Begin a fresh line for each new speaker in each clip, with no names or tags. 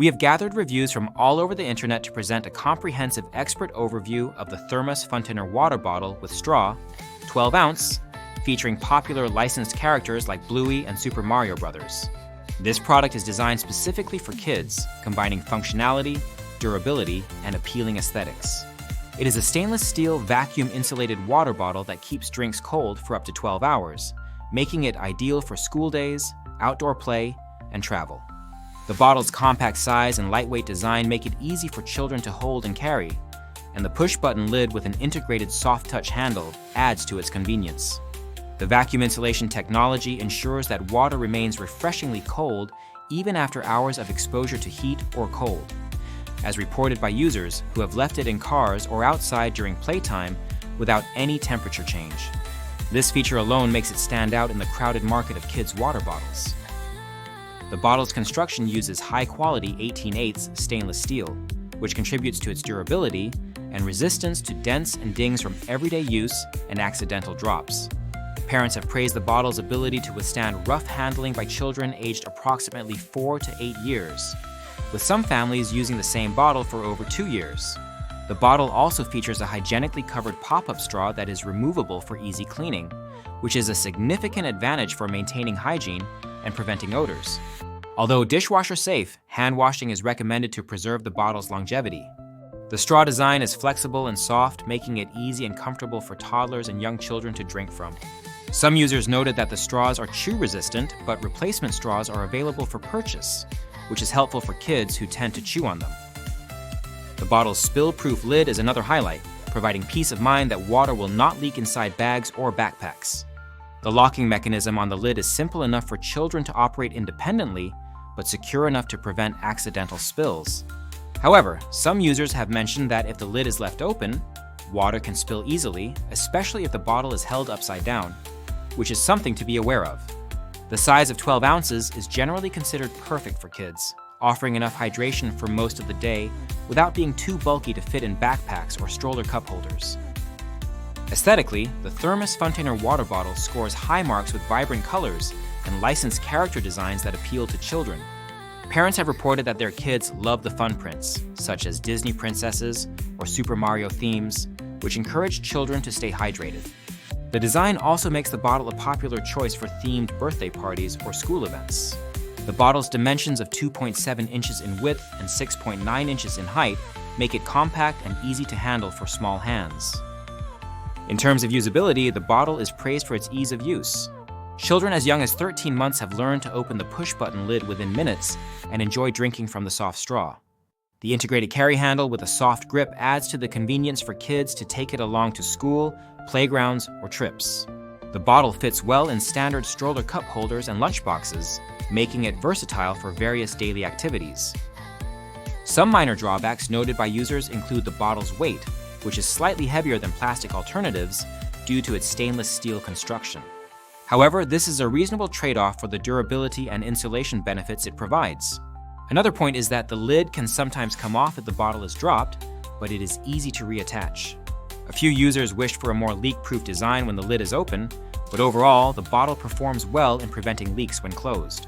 We have gathered reviews from all over the internet to present a comprehensive expert overview of the THERMOS FUNTAINER Water Bottle with straw, 12 ounce, featuring popular licensed characters like Bluey and Super Mario Bros. This product is designed specifically for kids, combining functionality, durability, and appealing aesthetics. It is a stainless steel vacuum-insulated water bottle that keeps drinks cold for up to 12 hours, making it ideal for school days, outdoor play, and travel. The bottle's compact size and lightweight design make it easy for children to hold and carry, and the push-button lid with an integrated soft-touch handle adds to its convenience. The vacuum insulation technology ensures that water remains refreshingly cold even after hours of exposure to heat or cold, as reported by users who have left it in cars or outside during playtime without any temperature change. This feature alone makes it stand out in the crowded market of kids' water bottles. The bottle's construction uses high-quality 18/8 stainless steel, which contributes to its durability and resistance to dents and dings from everyday use and accidental drops. Parents have praised the bottle's ability to withstand rough handling by children aged approximately 4 to 8 years, with some families using the same bottle for over 2 years. The bottle also features a hygienically covered pop-up straw that is removable for easy cleaning, which is a significant advantage for maintaining hygiene and preventing odors. Although dishwasher safe, hand washing is recommended to preserve the bottle's longevity. The straw design is flexible and soft, making it easy and comfortable for toddlers and young children to drink from. Some users noted that the straws are chew-resistant, but replacement straws are available for purchase, which is helpful for kids who tend to chew on them. The bottle's spill-proof lid is another highlight, providing peace of mind that water will not leak inside bags or backpacks. The locking mechanism on the lid is simple enough for children to operate independently, but secure enough to prevent accidental spills. However, some users have mentioned that if the lid is left open, water can spill easily, especially if the bottle is held upside down, which is something to be aware of. The size of 12 ounces is generally considered perfect for kids, offering enough hydration for most of the day without being too bulky to fit in backpacks or stroller cup holders. Aesthetically, the THERMOS FUNTAINER Water Bottle scores high marks with vibrant colors and licensed character designs that appeal to children. Parents have reported that their kids love the fun prints, such as Disney princesses or Super Mario themes, which encourage children to stay hydrated. The design also makes the bottle a popular choice for themed birthday parties or school events. The bottle's dimensions of 2.7 inches in width and 6.9 inches in height make it compact and easy to handle for small hands. In terms of usability, the bottle is praised for its ease of use. Children as young as 13 months have learned to open the push-button lid within minutes and enjoy drinking from the soft straw. The integrated carry handle with a soft grip adds to the convenience for kids to take it along to school, playgrounds, or trips. The bottle fits well in standard stroller cup holders and lunchboxes, making it versatile for various daily activities. Some minor drawbacks noted by users include the bottle's weight, which is slightly heavier than plastic alternatives due to its stainless steel construction. However, this is a reasonable trade-off for the durability and insulation benefits it provides. Another point is that the lid can sometimes come off if the bottle is dropped, but it is easy to reattach. A few users wished for a more leak-proof design when the lid is open, but overall, the bottle performs well in preventing leaks when closed.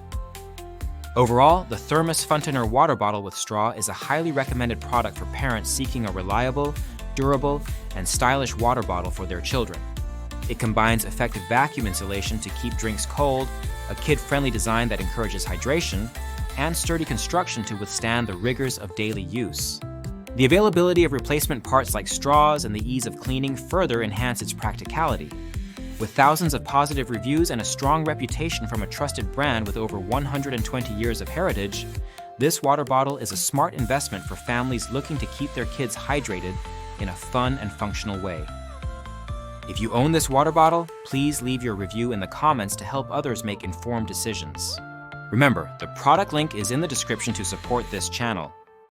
Overall, the THERMOS FUNTAINER Water Bottle with straw is a highly recommended product for parents seeking a reliable, durable, and stylish water bottle for their children. It combines effective vacuum insulation to keep drinks cold, a kid-friendly design that encourages hydration, and sturdy construction to withstand the rigors of daily use. The availability of replacement parts like straws and the ease of cleaning further enhance its practicality. With thousands of positive reviews and a strong reputation from a trusted brand with over 120 years of heritage, this water bottle is a smart investment for families looking to keep their kids hydrated in a fun and functional way. If you own this water bottle, please leave your review in the comments to help others make informed decisions. Remember, the product link is in the description to support this channel.